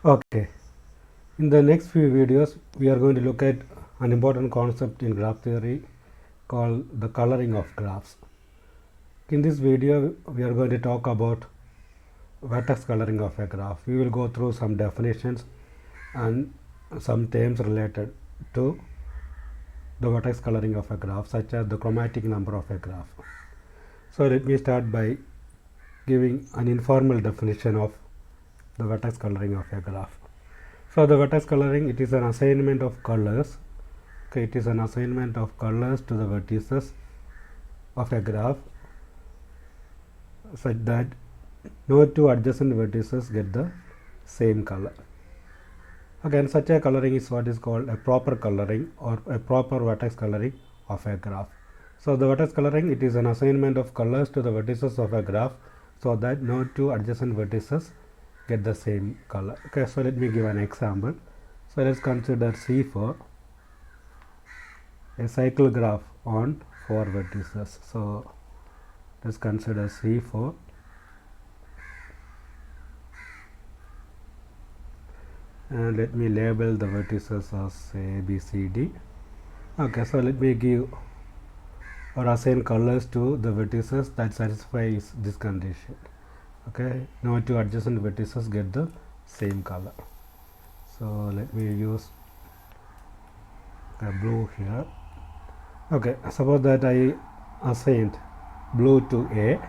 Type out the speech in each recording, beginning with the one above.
Okay, in the next few videos we are going to look at an important concept in graph theory called the coloring of graphs. In this video we are going to talk about vertex coloring of a graph. We will go through some definitions and some terms related to the vertex coloring of a graph, such as the chromatic number of a graph. So let me start by giving an informal definition of the vertex coloring of a graph. So the vertex coloring, it is an assignment of colors. Okay, it is an assignment of colors to the vertices of a graph such that no two adjacent vertices get the same color. Again, such a coloring is what is called a proper coloring or a proper vertex coloring of a graph. So the vertex coloring, it is an assignment of colors to the vertices of a graph so that no two adjacent vertices get the same color. Okay, so let me give an example. So let's consider C4, a cycle graph on 4 vertices. So let's consider C4. And let me label the vertices as A, B, C, D. Okay, so let me give or assign colors to the vertices that satisfies this condition. Okay, no two adjacent vertices get the same color. So let me use a blue here. Okay, suppose that I assigned blue to A.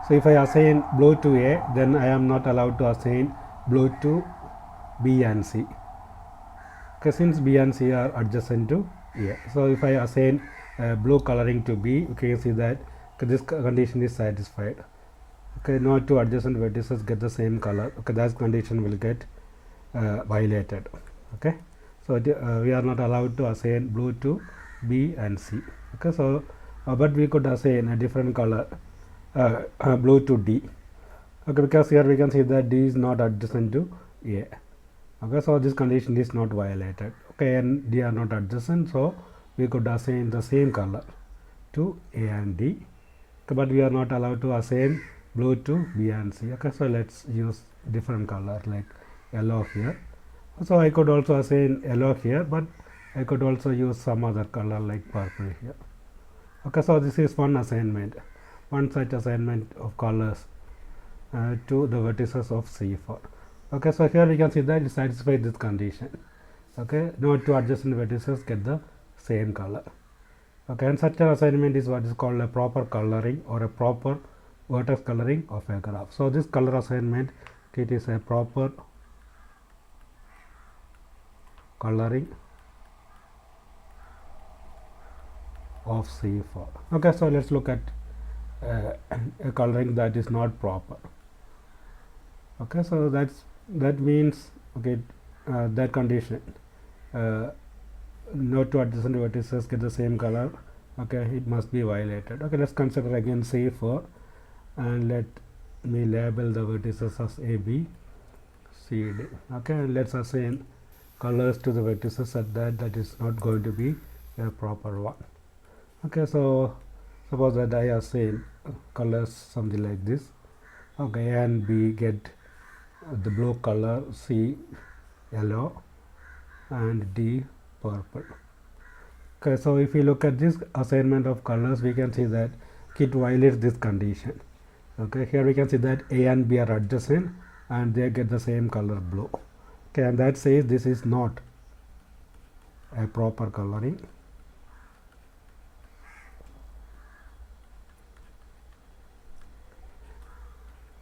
So if I assign blue to A, then I am not allowed to assign blue to B and C. Okay, since B and C are adjacent to A. So if I assign blue coloring to B, you can see that this condition is satisfied. Okay, no two adjacent vertices get the same color. Okay, that condition will get violated. Okay, so we are not allowed to assign blue to B and C. Okay, so but we could assign a different color blue to D. Okay, because here we can see that D is not adjacent to A. Okay, so this condition is not violated. Okay, and D are not adjacent, so we could assign the same color to A and D. Okay, but we are not allowed to assign blue to B and C. Okay, so let's use different color like yellow here. So I could also assign yellow here, but I could also use some other color like purple here. Okay, so this is one assignment, one such assignment of colors to the vertices of C4. Okay, so here we can see that it satisfies this condition. Okay, no two adjacent vertices get the same color. Okay, and such an assignment is what is called a proper coloring or a proper vertex coloring of a graph. So this color assignment, it is a proper coloring of C4. Okay, so let's look at a coloring that is not proper. Okay, so that means, okay, that condition, no two adjacent vertices get the same color. Okay, it must be violated. Okay, let's consider again C4 and let me label the vertices as A, B, C, D. Okay, and let's assign colors to the vertices such that that is not going to be a proper one. Okay, so suppose that I assign colors something like this. Okay, A and B get the blue color, C yellow, and D purple. Okay, so if we look at this assignment of colors, we can see that it violates this condition. Okay, here we can see that A and B are adjacent and they get the same color blue. Okay, and that says this is not a proper coloring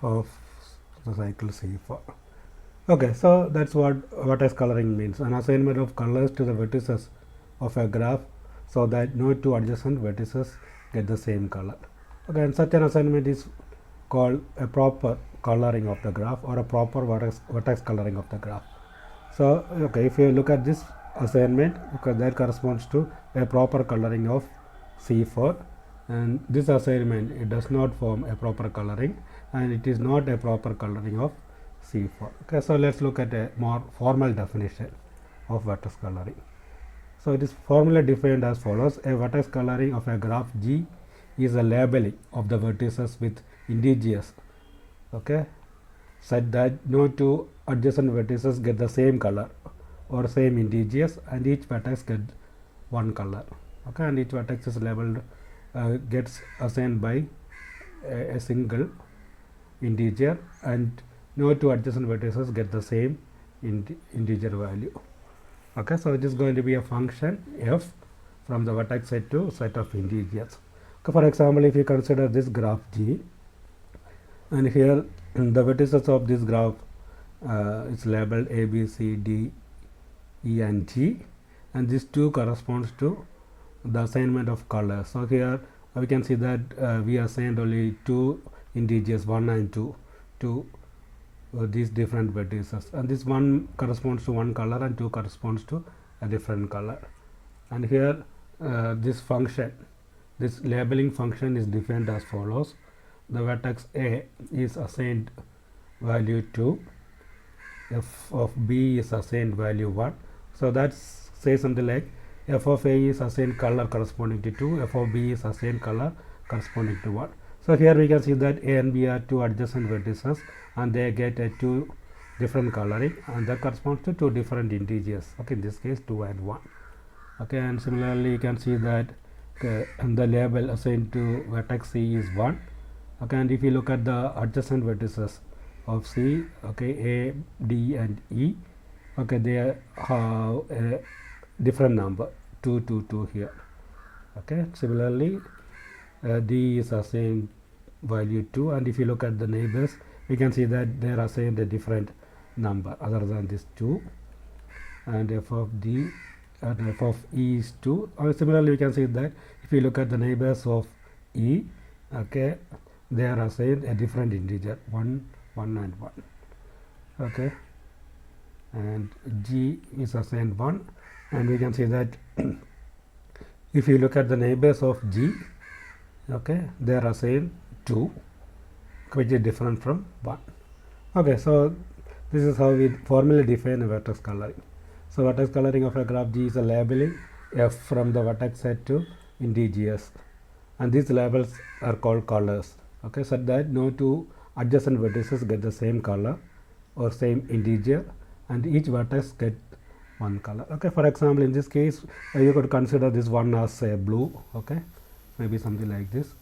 of the cycle C4. Okay, so that's what vertex coloring means, an assignment of colors to the vertices of a graph so that no two adjacent vertices get the same color. Okay, and such an assignment is called a proper coloring of the graph or a proper vertex coloring of the graph. So okay, if you look at this assignment, okay, that corresponds to a proper coloring of C4, and this assignment, it does not form a proper coloring and it is not a proper coloring of C4. Okay, so let's look at a more formal definition of vertex coloring. So it is formally defined as follows: a vertex coloring of a graph G is a labeling of the vertices with integers. Okay, such that no two adjacent vertices get the same color or same integers, and each vertex get one color. Okay, and each vertex is labeled gets assigned by a single integer, and no two adjacent vertices get the same integer value. Okay, so it is going to be a function f from the vertex set to set of integers. Okay, for example, if you consider this graph G, and here the vertices of this graph is labeled A, B, C, D, E and G, and these two corresponds to the assignment of colors. So here we can see that we assigned only two integers 1 and 2 to these different vertices, and this one corresponds to one color and 2 corresponds to a different color. And here this function, this labeling function is defined as follows. The vertex A is assigned value 2, f of B is assigned value 1. So that says something like f of A is assigned color corresponding to 2, f of B is assigned color corresponding to 1. So here we can see that A and B are two adjacent vertices, and they get a two different coloring, and that corresponds to two different integers. Okay, in this case 2 and 1. Okay, and similarly you can see that the label assigned to vertex C is 1. Okay, and if you look at the adjacent vertices of C, okay, A, D and E, okay, they have a different number 2, 2, 2 here. Okay, similarly D is assigned value 2, and if you look at the neighbors, we can see that they are assigned a different number other than this 2, and f of D and f of E is 2. Similarly, we can see that if you look at the neighbors of E, okay, they are assigned a different integer 1, 1 and 1. Okay, and G is assigned 1, and we can see that if you look at the neighbors of G, okay, they are assigned 2, which is different from 1. Okay, so this is how we formally define a vertex coloring. So vertex coloring of a graph G is a labeling f from the vertex set to integers, and these labels are called colors. Okay, so that no two adjacent vertices get the same color or same integer, and each vertex get one color. Okay, for example, in this case you could consider this one as a blue. Okay, maybe something like this.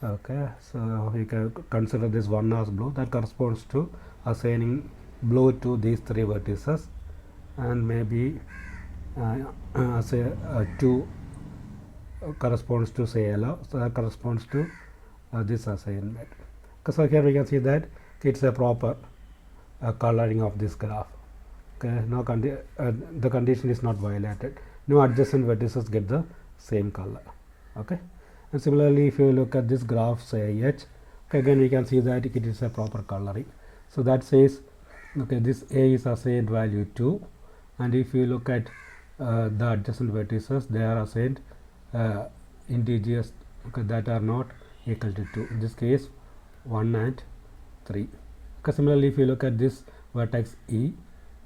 Okay, so you can consider this one as blue. That corresponds to assigning blue to these three vertices, and maybe say 2 corresponds to say yellow, so that corresponds to this assignment. Okay, so here we can see that it's a proper coloring of this graph. Okay, no the condition is not violated. No adjacent vertices get the same color. Okay, and similarly, if you look at this graph, say H, okay, again we can see that it is a proper coloring. So that says, okay, this A is assigned value 2, and if you look at the adjacent vertices, they are assigned integers, okay, that are not equal to 2. In this case, 1 and 3. Okay, similarly, if you look at this vertex E,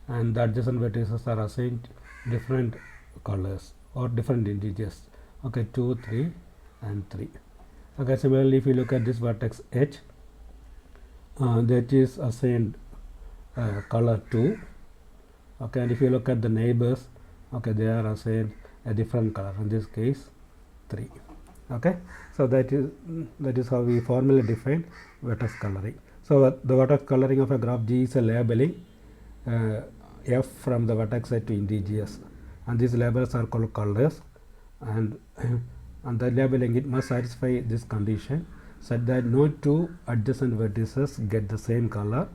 and the adjacent vertices are assigned different colors or different integers. Okay, 2, 3 and 3. Okay, similarly, if you look at this vertex H, that is assigned color 2. Okay, and if you look at the neighbors, okay, they are assigned a different color, in this case 3. Okay, so that is how we formally define vertex coloring. So the vertex coloring of a graph G is a labeling f from the vertex set to integers, and these labels are called colors, and the labeling, it must satisfy this condition such that no two adjacent vertices get the same color,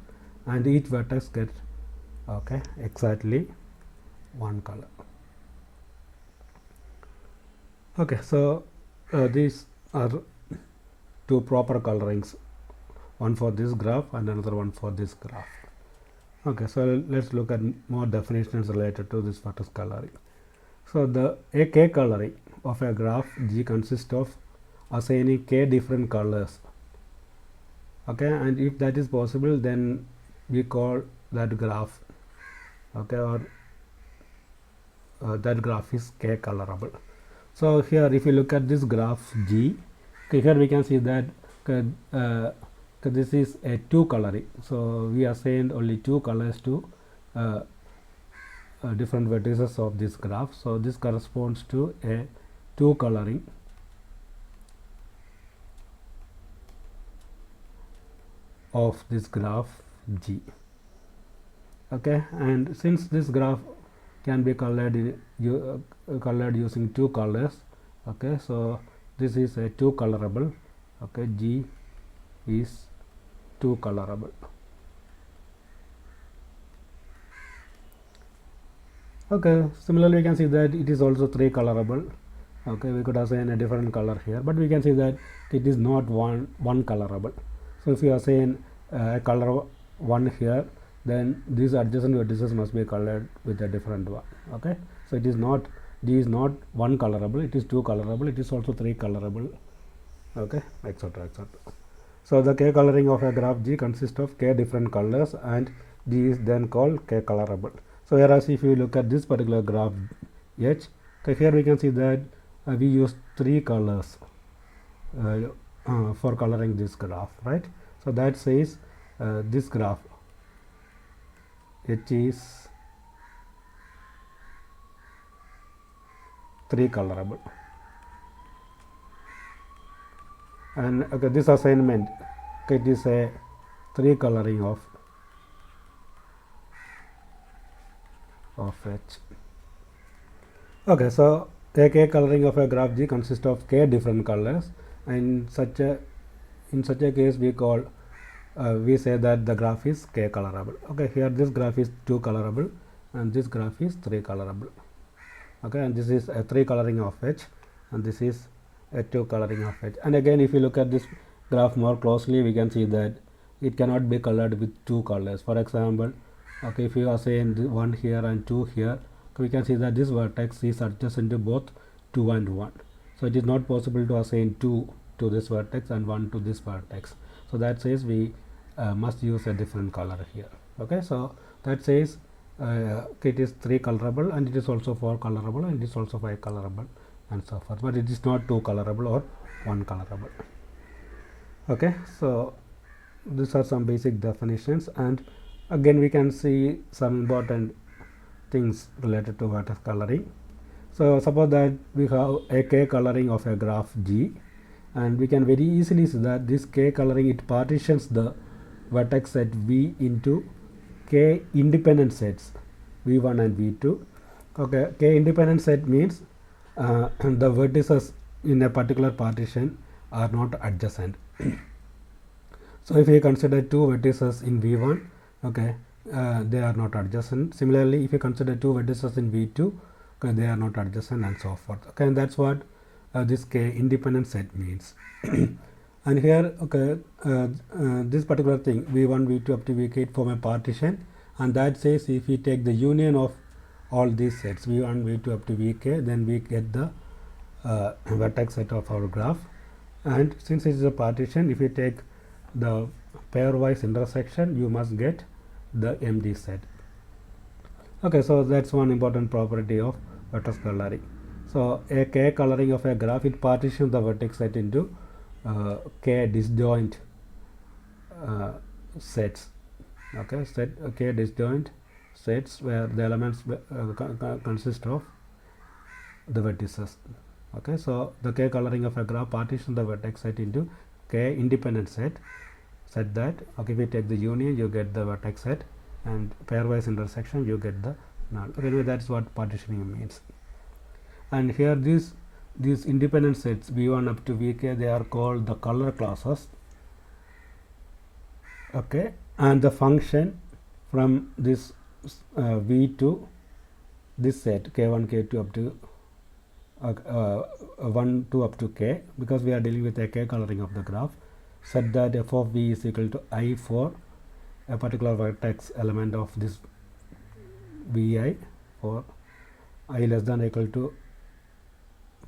and each vertex gets, okay, exactly one color. Okay, so these are two proper colorings, one for this graph and another one for this graph. Okay, so let's look at more definitions related to this vertex coloring. So the k coloring of a graph G consists of assigning k different colors. Okay, and if that is possible, then we call that graph, okay, or that graph is k colorable. So here if you look at this graph G, okay, here we can see that So this is a 2 coloring, so we assigned only 2 colors to different vertices of this graph. So this corresponds to a 2 coloring of this graph G. Okay, and since this graph can be colored colored using 2 colors, okay, so this is a 2 colorable. Okay, G is 2 colorable. Okay, similarly we can see that it is also 3 colorable. Okay, we could assign a different color here, but we can see that it is not one colorable. So if you assign a color 1 here, then these adjacent vertices must be colored with a different one. Okay, so it is not, G is not 1 colorable, it is 2 colorable, it is also 3 colorable. Okay, etc, etc. So the K coloring of a graph G consists of K different colors, and G is then called K colorable. So whereas if you look at this particular graph H, okay, here we can see that we use 3 colors for coloring this graph, right? So that says this graph H is 3 colorable. And okay, this assignment, okay, it is a 3 coloring of H. Okay, so a K coloring of a graph G consists of K different colors, and in such a case we call we say that the graph is K colorable. Okay, here this graph is 2 colorable and this graph is 3 colorable. Okay, and this is a 3 coloring of H, and this is a 2 coloring of H. And again, if you look at this graph more closely, we can see that it cannot be colored with 2 colors. For example, okay, if you assign 1 here and 2 here, we can see that this vertex is adjacent to both 2 and 1. So it is not possible to assign 2 to this vertex and 1 to this vertex. So that says we must use a different color here. Okay, so that says it is 3 colorable, and it is also 4 colorable, and it is also 5 colorable, and so forth, but it is not 2 colorable or 1 colorable. Okay, so these are some basic definitions, and again we can see some important things related to vertex coloring. So suppose that we have a K coloring of a graph G, and we can very easily see that this K coloring, it partitions the vertex set V into K independent sets V1 and V2. Okay, K independent set means the vertices in a particular partition are not adjacent. So if you consider 2 vertices in V1, okay, they are not adjacent. Similarly, if you consider 2 vertices in V2, okay, they are not adjacent, and so forth. Okay, and that's what this K independent set means. And here, okay, this particular thing V1, V2 up to Vk, it form a partition, and that says if we take the union of all these sets V1, V2 up to Vk, then we get the vertex set of our graph. And since it is a partition, if you take the pairwise intersection, you must get the empty set. Okay, so that's one important property of vertex coloring. So a K coloring of a graph, it partitions the vertex set into K disjoint sets. Okay, K disjoint sets where the elements consist of the vertices. Okay, so the K coloring of a graph partitions the vertex set into K independent set, such that, okay, if we take the union, you get the vertex set, and pairwise intersection, you get the null. Okay, anyway, that's what partitioning means. And here these independent sets V1 up to Vk, they are called the color classes. Okay, and the function from this V to this set K1, K2 up to 1, 2 up to K, because we are dealing with a K coloring of the graph, such that f of V is equal to I for a particular vertex element of this Vi for I less than or equal to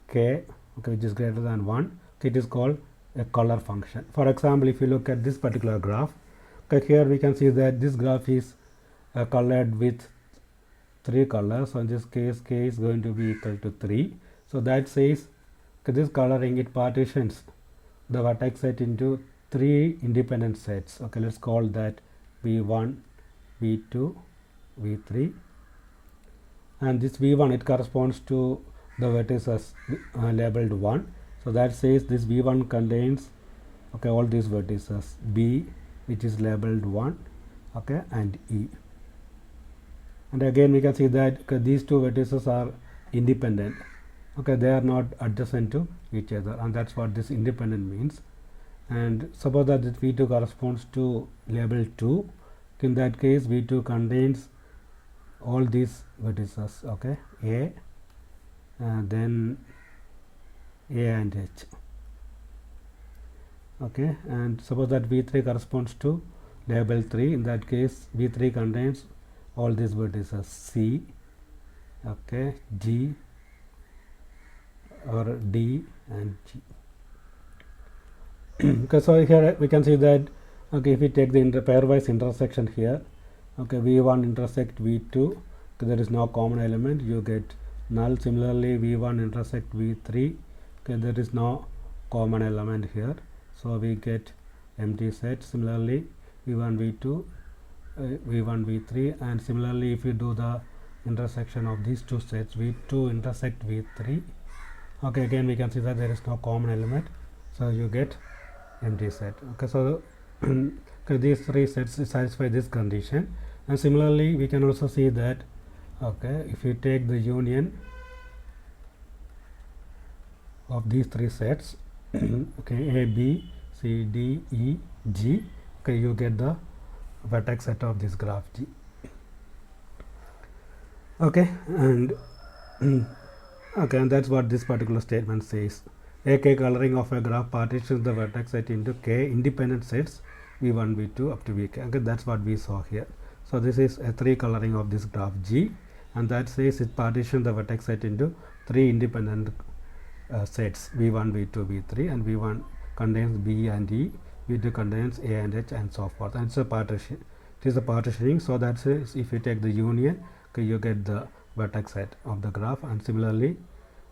K, okay, which is greater than 1. It is called a color function. For example, if you look at this particular graph, okay, here we can see that this graph is colored with 3 colors. So in this case, K is going to be equal to 3. So that says, okay, this coloring, it partitions the vertex set into three independent sets. Okay, let's call that v1, v2, v3, and this v1, it corresponds to the vertices labeled 1. So that says this v1 contains, okay, all these vertices b, which is labeled 1, okay, and e. And again we can see that these two vertices are independent, okay, they are not adjacent to each other, and that's what this independent means. And suppose that this v2 corresponds to label 2. In that case v2 contains all these vertices, okay, a, then a and h, okay. And suppose that v3 corresponds to label 3. In that case v3 contains all these vertices c, okay, g, or d and g. Okay, so here we can see that, okay, if we take the pairwise intersection here, okay, v1 intersect v2, okay, there is no common element, you get null. Similarly v1 intersect v3, okay, there is no common element here, so we get empty set. Similarly v1 v2, v1 v3, and similarly if you do the intersection of these two sets, v2 intersect v3, okay, again we can see that there is no common element, so you get empty set. Okay, so okay, these three sets satisfy this condition. And similarly we can also see that, okay, if you take the union of these three sets, okay, a, b, c, d, e, g, okay, you get the vertex set of this graph G. Okay, and okay, and that's what this particular statement says. A k coloring of a graph partitions the vertex set into k independent sets v1, v2 up to vk. Okay, that's what we saw here. So this is a 3 coloring of this graph G, and that says it partitions the vertex set into 3 independent sets v1, v2, v3, and v1 contains b and e, v2 contains a and h, and so forth. And it's a partition. It is a partitioning. So that says if you take the union, okay, you get the vertex set of the graph, and similarly,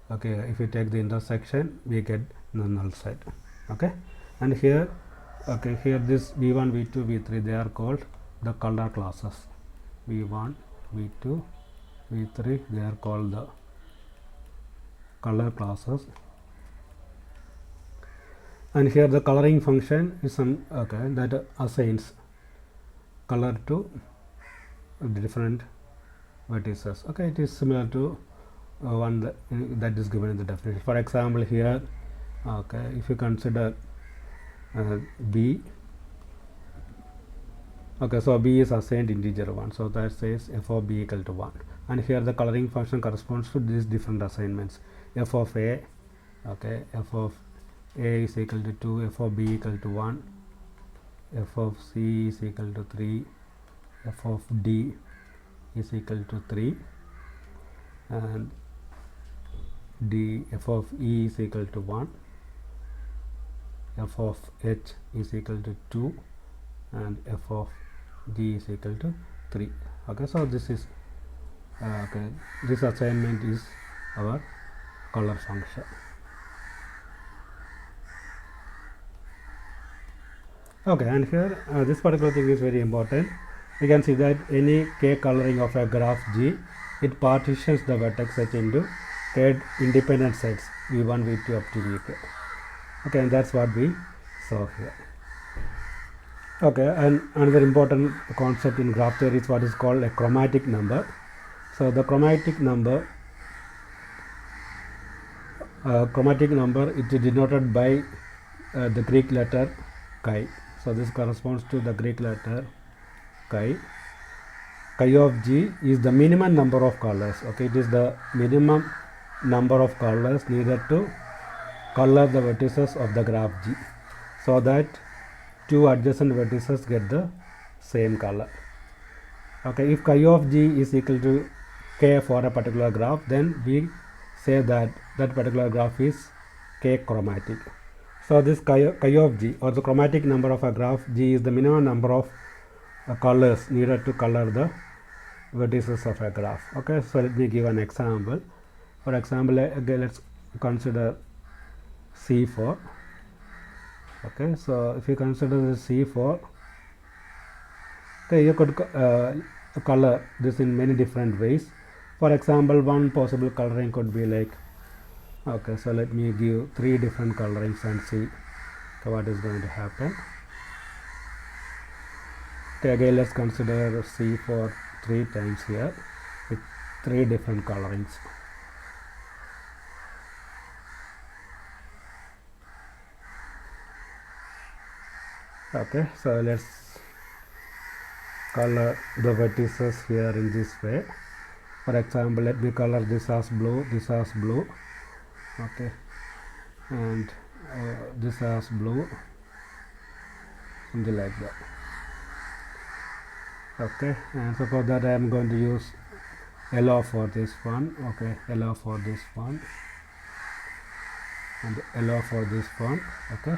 okay, if you take the intersection, we get the null set. Okay, and here, okay, here this v1, v2, v3, they are called the color classes. v1, v2, v3, they are called the color classes. And here the coloring function is some, okay, that assigns color to the different vertices. Okay, it is similar to one that is given in the definition. For example, here, okay, if you consider b, okay, so b is assigned integer 1, so that says f of b equal to 1, and here the coloring function corresponds to these different assignments. F of a, okay, f of a is equal to 2, f of b equal to 1, f of c is equal to 3, f of d is equal to 3, and d, f of e is equal to 1, f of h is equal to 2, and f of g is equal to 3. Okay, so this is okay, this assignment is our color function. Okay, and here this particular thing is very important. We can see that any k coloring of a graph G, it partitions the vertex set into k independent sets v1, v2 up to vk. Okay, and that's what we saw here. Okay, and another important concept in graph theory is what is called a chromatic number. So the chromatic number it is denoted by the Greek letter chi. So this corresponds to the Greek letter chi. Chi of G is the minimum number of colors. Okay, it is the minimum number of colors needed to color the vertices of the graph G, so that two adjacent vertices get the same color. Okay, if chi of G is equal to k for a particular graph, then we say that that particular graph is k chromatic. So this chi of G, or the chromatic number of a graph G, is the minimum number of colors needed to color the vertices of a graph. Okay, so let me give an example. For example, again let's consider C4. Okay, so if you consider the C4, okay, you could color this in many different ways. For example, one possible coloring could be like, okay, so let me give 3 different colorings and see what is going to happen. Okay, again let's consider C4 3 times here with 3 different colorings. Okay, so let's color the vertices here in this way. For example, let me color this as blue, this as blue, okay, and this as blue, something like that. Okay, and suppose that I am going to use yellow for this one. Okay, yellow for this one and yellow for this one. Okay,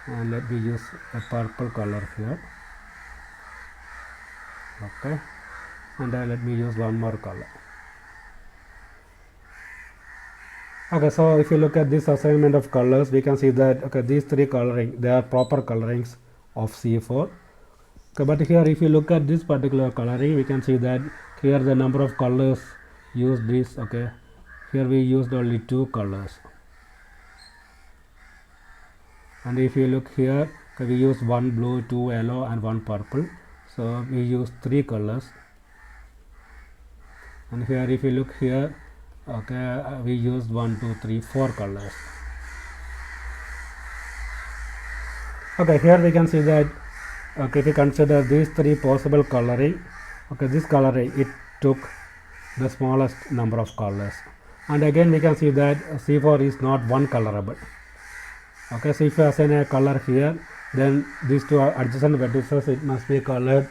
and let me use a purple color here. Okay, and let me use one more color. Okay, so if you look at this assignment of colors, we can see that okay, these 3 coloring, they are proper colorings of C4. Okay, but here if you look at this particular coloring, we can see that here the number of colors used is, okay, here we used only 2 colors, and if you look here, okay, we use 1 blue, 2 yellow and 1 purple, so we use 3 colors. And here if you look here, okay, we used 1 2 3 4 colors. Okay, here we can see that okay, if you consider these 3 possible coloring, okay, this coloring it took the smallest number of colors, and again we can see that C4 is not one colorable. Okay, so if you assign a color here, then these 2 adjacent vertices it must be colored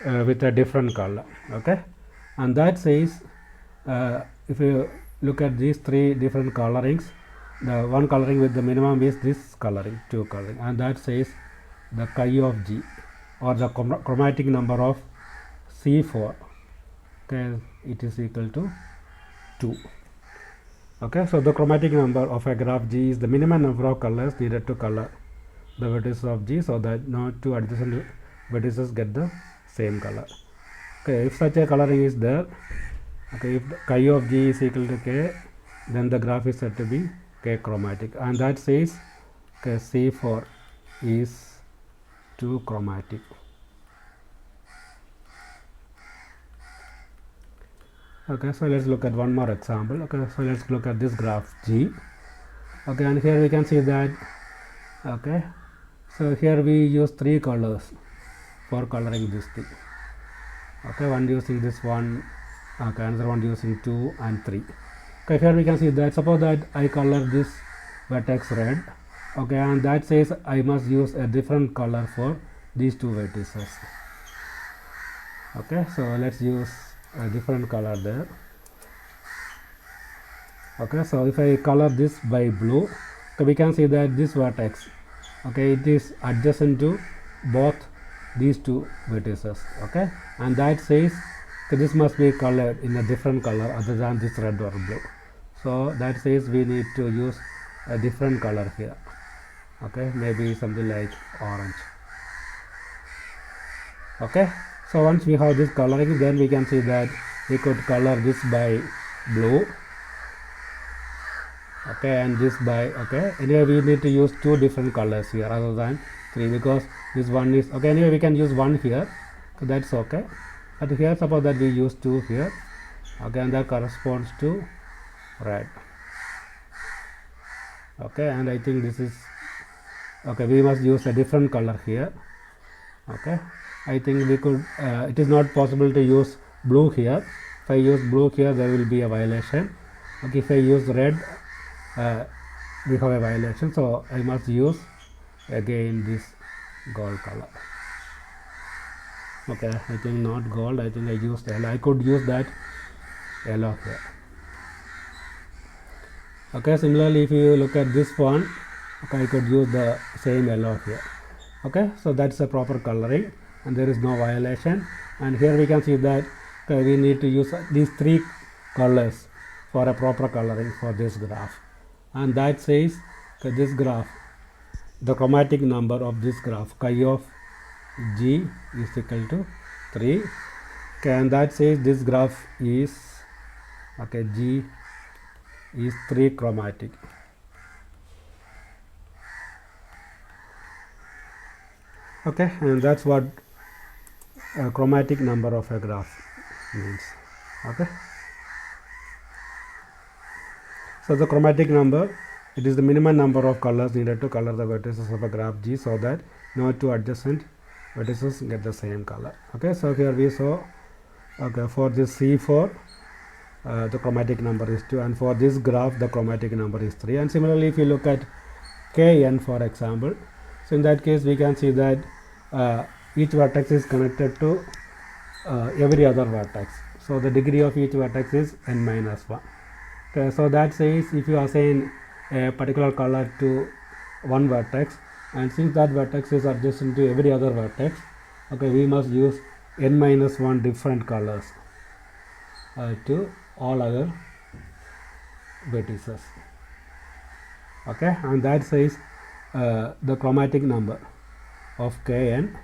with a different color. Okay, and that says if you look at these 3 different colorings, the one coloring with the minimum is this coloring, 2 coloring, and that says the chi of G or the chromatic number of C4, okay, it is equal to 2. Okay, so the chromatic number of a graph G is the minimum number of colors needed to color the vertices of G so that no 2 adjacent vertices get the same color. Okay, if such a coloring is there, okay, if the chi of G is equal to K, then the graph is said to be K chromatic, and that says okay, C4 is 2 chromatic. Okay, so let's look at one more example. Okay, so let's look at this graph G. Okay, and here we can see that okay, so here we use 3 colors for coloring this thing. Okay, one using this one, okay, another one using 2 and 3. Okay, here we can see that suppose that I color this vertex red, okay, and that says I must use a different color for these 2 vertices. Okay, so let's use a different color there. Okay, so if I color this by blue, okay, we can see that this vertex, okay, it is adjacent to both these 2 vertices. Okay, and that says okay, this must be colored in a different color other than this red or blue. So that says we need to use a different color here. Okay, maybe something like orange. Okay, so once we have this coloring, then we can see that we could color this by blue, okay, and this by okay, anyway we need to use 2 different colors here rather than 3 because this one is okay, anyway we can use 1 here, so that's okay, but here suppose that we use 2 here, okay, and that corresponds to red. Okay, and I think this is okay, we must use a different color here. Okay, I think we could it is not possible to use blue here. If I use blue here, there will be a violation. Okay, if I use red, we have a violation, so I must use again this gold color. Okay, I think not gold, I think I used yellow. I could use that yellow here. Okay, similarly if you look at this one, okay, I could use the same yellow here. Okay, so that's a proper coloring and there is no violation, and here we can see that okay, we need to use these 3 colors for a proper coloring for this graph, and that says okay, this graph the chromatic number of this graph chi of g is equal to 3. Okay, and that says this graph is, okay, g is 3 chromatic. Okay, and that's what a chromatic number of a graph means. Okay, so the chromatic number, it is the minimum number of colors needed to color the vertices of a graph G so that no two adjacent vertices get the same color. Okay, so here we saw, okay, for this C4 the chromatic number is 2, and for this graph the chromatic number is 3. And similarly, if you look at Kn for example, so in that case we can see that each vertex is connected to every other vertex. So the degree of each vertex is n minus 1. Okay, so that says if you assign a particular color to one vertex, and since that vertex is adjacent to every other vertex, okay, we must use n minus 1 different colors to all other vertices. Okay, and that says the chromatic number of Kn,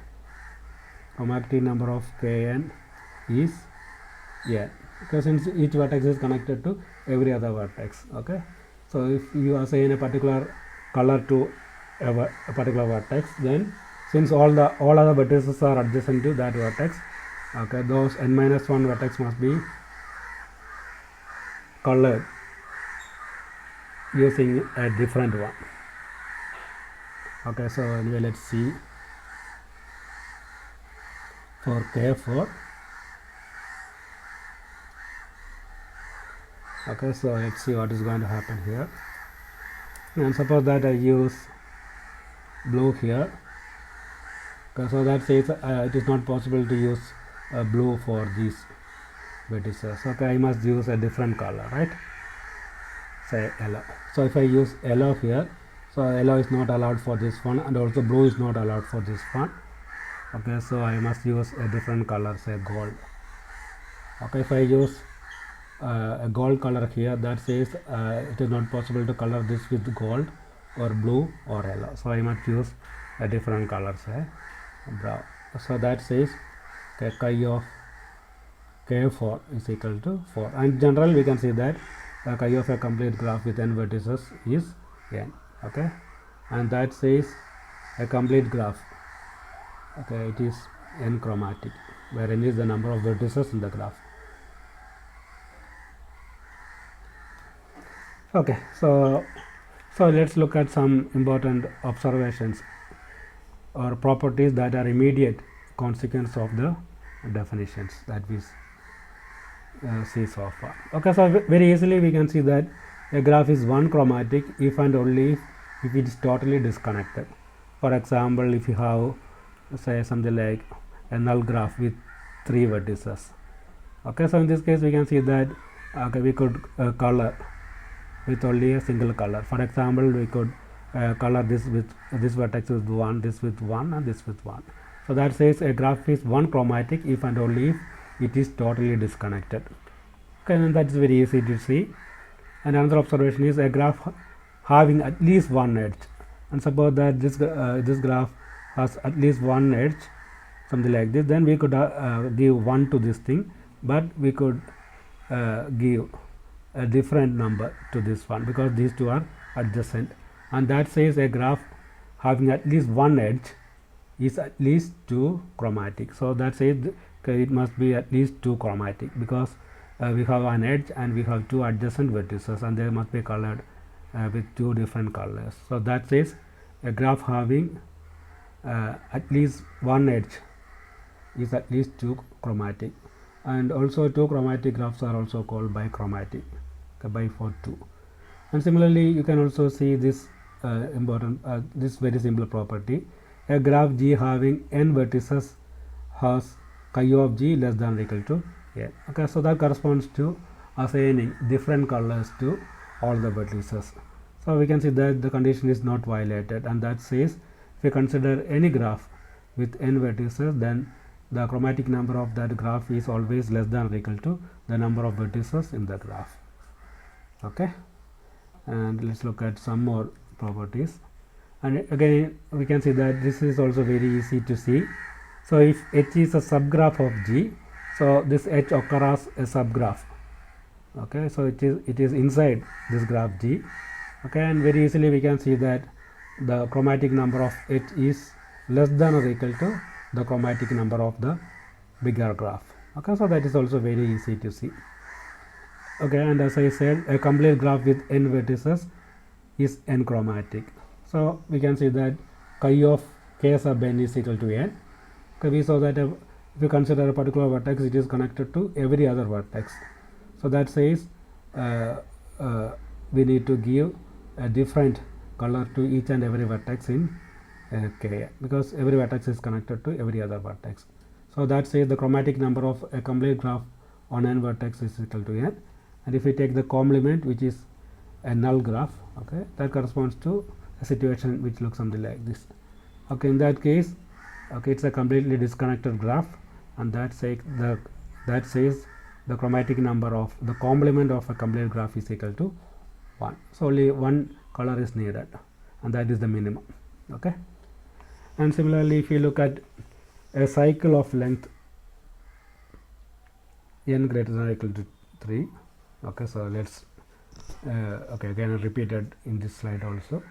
chromatic number of Kn is n, because since each vertex is connected to every other vertex. Okay, so if you assign a particular color to a particular vertex, then since all other vertices are adjacent to that vertex, okay, those n minus 1 vertex must be colored using a different one. Okay, so anyway, let's see for K4. Okay, so let's see what is going to happen here. And suppose that I use blue here. Okay, so that says it is not possible to use blue for these vertices. Okay, I must use a different color, right? Say yellow. So if I use yellow here, so yellow is not allowed for this one, and also blue is not allowed for this one. Okay, so I must use a different color, say gold. Okay, if I use a gold color here, that says it is not possible to color this with gold or blue or yellow, so I must use a different color, say brown. So that says chi of K4 is equal to 4, and in general we can see that chi of a complete graph with n vertices is n. Okay, and that says a complete graph, okay, it is n chromatic, where n is the number of vertices in the graph. Okay, so let's look at some important observations or properties that are immediate consequence of the definitions that we see so far. Okay, so very easily we can see that a graph is one chromatic if and only if it is totally disconnected. For example, if you have, say, something like a null graph with 3 vertices. Okay, so in this case we can see that okay, we could color with only a single color. For example, we could color this with this vertex with 1, this with 1, and this with 1. So that says a graph is one chromatic if and only if it is totally disconnected. Okay, and that is very easy to see. And another observation is a graph having at least one edge, and suppose that this graph has at least one edge, something like this, then we could give 1 to this thing, but we could give a different number to this one because these two are adjacent, and that says a graph having at least one edge is at least 2 chromatic. So that says it must be at least 2 chromatic because we have an edge and we have 2 adjacent vertices, and they must be colored with 2 different colors. So that says a graph having at least one edge is at least 2 chromatic, and also 2 chromatic graphs are also called bichromatic, by for 2. And similarly, you can also see this this very simple property: a graph G having n vertices has chi of G less than or equal to n. Okay, so that corresponds to assigning different colors to all the vertices. So we can see that the condition is not violated, and that says if we consider any graph with n vertices, then the chromatic number of that graph is always less than or equal to the number of vertices in the graph. Okay, and let's look at some more properties. And again we can see that this is also very easy to see. So if H is a subgraph of G, so this H occurs as a subgraph. Okay, so it is inside this graph G. Okay, and very easily we can see that the chromatic number of H is less than or equal to the chromatic number of the bigger graph. Okay, so that is also very easy to see. Okay, and as I said, a complete graph with n vertices is n chromatic. So we can see that chi of k sub n is equal to n. Okay, we saw that if you consider a particular vertex, it is connected to every other vertex. So that says we need to give a different color to each and every vertex in K, because every vertex is connected to every other vertex. So that says the chromatic number of a complete graph on n vertex is equal to n. And if we take the complement, which is a null graph, okay, that corresponds to a situation which looks something like this. Okay, in that case, okay, it's a completely disconnected graph, and that says the chromatic number of the complement of a complete graph is equal to 1. So only one color is needed, and that is the minimum. Okay, and similarly, if you look at a cycle of length n greater than or equal to 3. Okay, so let's okay, again repeated in this slide also.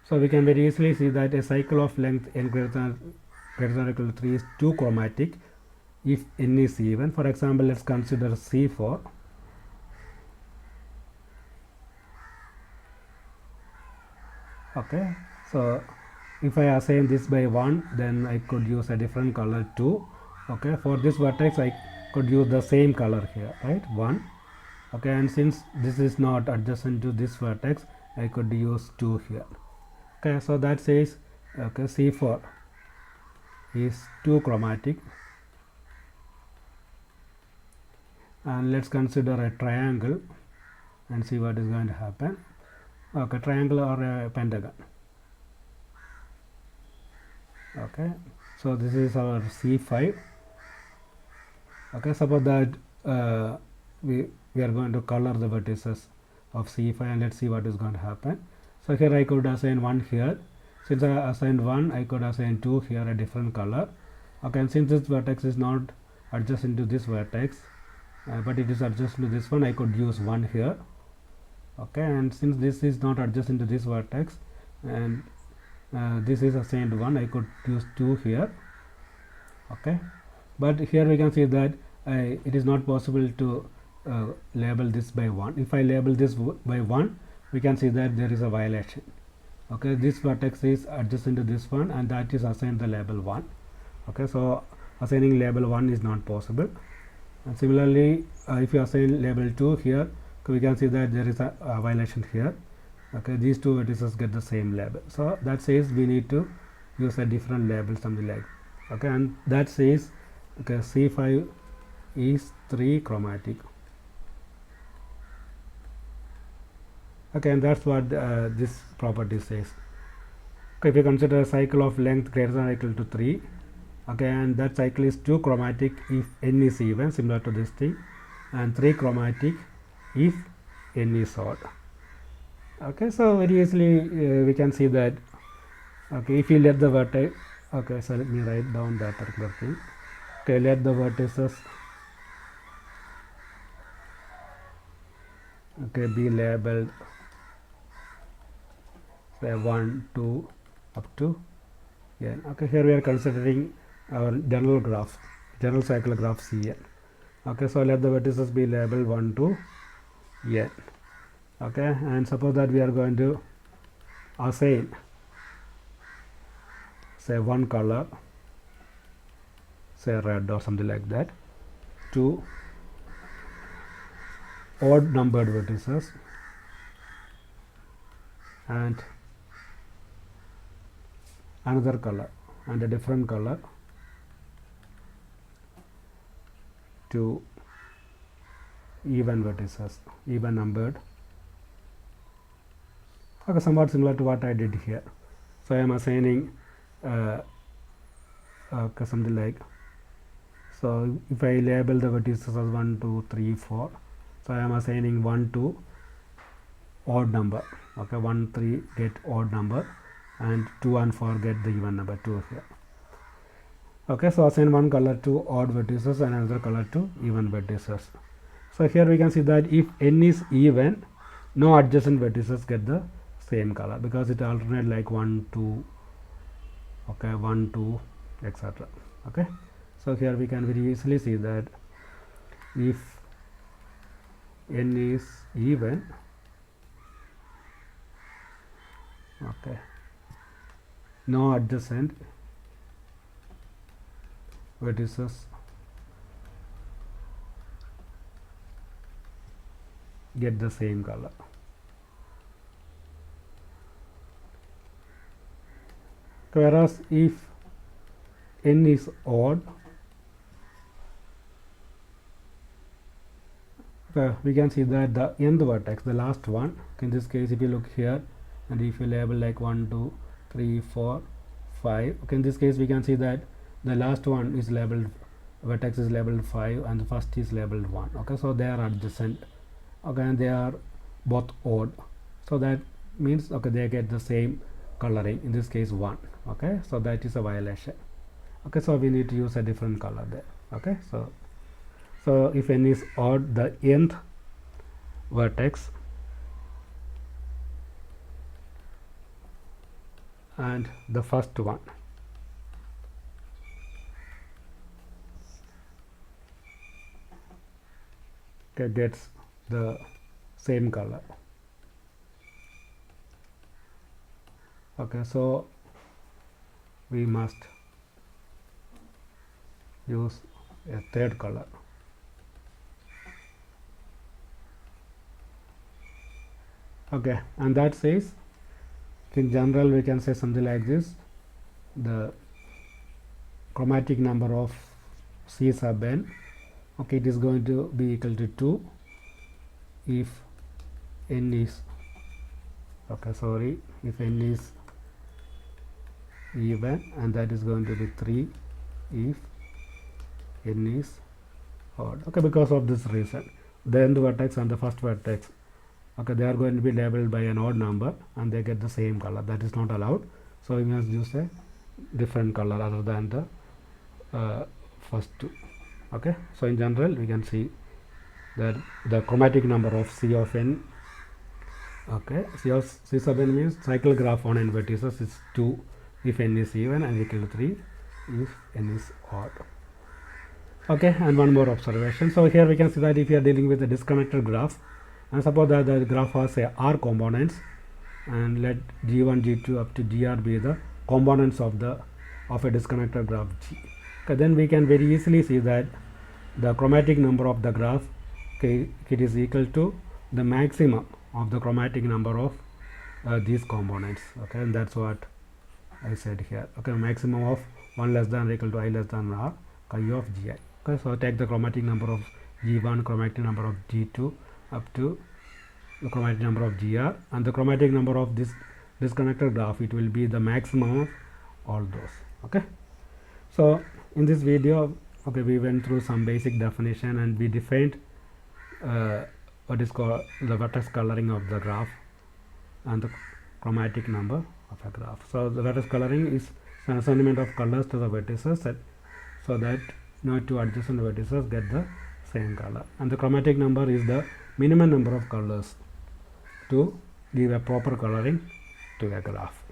So we can very easily see that a cycle of length n greater than or equal to 3 is 2 chromatic if n is even. For example, let's consider C4. Okay, so if I assign this by 1, then I could use a different color 2. Okay, for this vertex I could use the same color here, right, 1. Okay, and since this is not adjacent to this vertex, I could use 2 here. Okay, so that says okay, C4 is 2 chromatic. And let's consider a triangle and see what is going to happen. Okay, triangle or a pentagon. Okay, so this is our C5. Okay, suppose that we are going to color the vertices of C5, and let's see what is going to happen. So here I could assign 1 here. Since I assigned 1, I could assign 2 here, a different color. Okay, and since this vertex is not adjacent to this vertex, but it is adjacent to this one, I could use 1 here. Okay, and since this is not adjacent to this vertex and this is assigned 1, I could use 2 here. Okay, but here we can see that it is not possible to label this by 1. If I label this by 1, we can see that there is a violation. Okay, this vertex is adjacent to this one, and that is assigned the label 1. Okay, so assigning label 1 is not possible. And similarly, if you assign label 2 here, we can see that there is a violation here. Okay, these two vertices get the same label. So that says we need to use a different label, something like. Okay, and that says okay, C5 is 3 chromatic. Okay, and that's what this property says. Okay, if you consider a cycle of length greater than or equal to 3. Okay, and that cycle is 2 chromatic if n is even, similar to this thing, and 3 chromatic if n is odd. Okay, so very easily we can see that. Okay, if you let the vertex, okay, so let me write down that particular thing. Okay, let the vertices okay be labeled say 1, 2 up to n. Okay, here we are considering our general graph, general cycle graph Cn. Okay, so let the vertices be labeled 1 to n. Okay, and suppose that we are going to assign say one color, say red or something like that, to odd numbered vertices, and another color and a different color to even vertices, even numbered. Okay, somewhat similar to what I did here. So I am assigning okay, something like, so if I label the vertices as 1, 2, 3, 4, so I am assigning 1 to odd number. Okay, 1, 3 get odd number, and 2 and 4 get the even number 2 here. Okay, so assign one color to odd vertices and another color to even vertices. So here we can see that if n is even, no adjacent vertices get the same color because it alternate like 1 2, okay, 1 2 etc. Okay, so here we can very easily see that if n is even, okay, no adjacent vertices get the same color. Whereas if n is odd, we can see that the nth vertex, the last one, in this case if you look here and if you label like 1 2 3 4 5, okay, in this case we can see that the last one is labeled, vertex is labeled 5 and the first is labeled 1. Okay, so they are adjacent, okay, and they are both odd, so that means, okay, they get the same coloring, in this case 1. Okay, so that is a violation. Okay, so we need to use a different color there. Okay, so if n is odd, the nth vertex and the first one, okay, gets the same color. Okay, so we must use a third color. Okay, and that says, in general we can say something like this: the chromatic number of C sub n, okay, it is going to be equal to 2 if n is, okay, sorry, if n is even, and that is going to be 3 if n is odd. Okay, because of this reason, the nth vertex and the first vertex, okay, they are going to be labeled by an odd number and they get the same color. That is not allowed, so we must use a different color other than the first two. Okay, so in general we can see that the chromatic number of C of n, okay, C sub n means cycle graph on n vertices is 2 if n is even and equal to 3 if n is odd. Okay, and one more observation. So here we can see that if you are dealing with a disconnected graph, and suppose that the graph has a r components, and let g1 g2 up to gr be the components of a disconnected graph G. Okay, then we can very easily see that the chromatic number of the graph, okay, it is equal to the maximum of the chromatic number of these components. Okay, and that's what I said here. Okay, maximum of 1 less than or equal to I less than r chi of gi. Okay, so take the chromatic number of g1, chromatic number of g2 up to the chromatic number of gr, and the chromatic number of this disconnected graph, it will be the maximum of all those. Okay, so in this video, okay, we went through some basic definition and we defined what is called the vertex coloring of the graph and the chromatic number of a graph. So the vertex coloring is an assignment of colors to the vertices so that no two adjacent vertices get the same color, and the chromatic number is the minimum number of colors to give a proper coloring to a graph.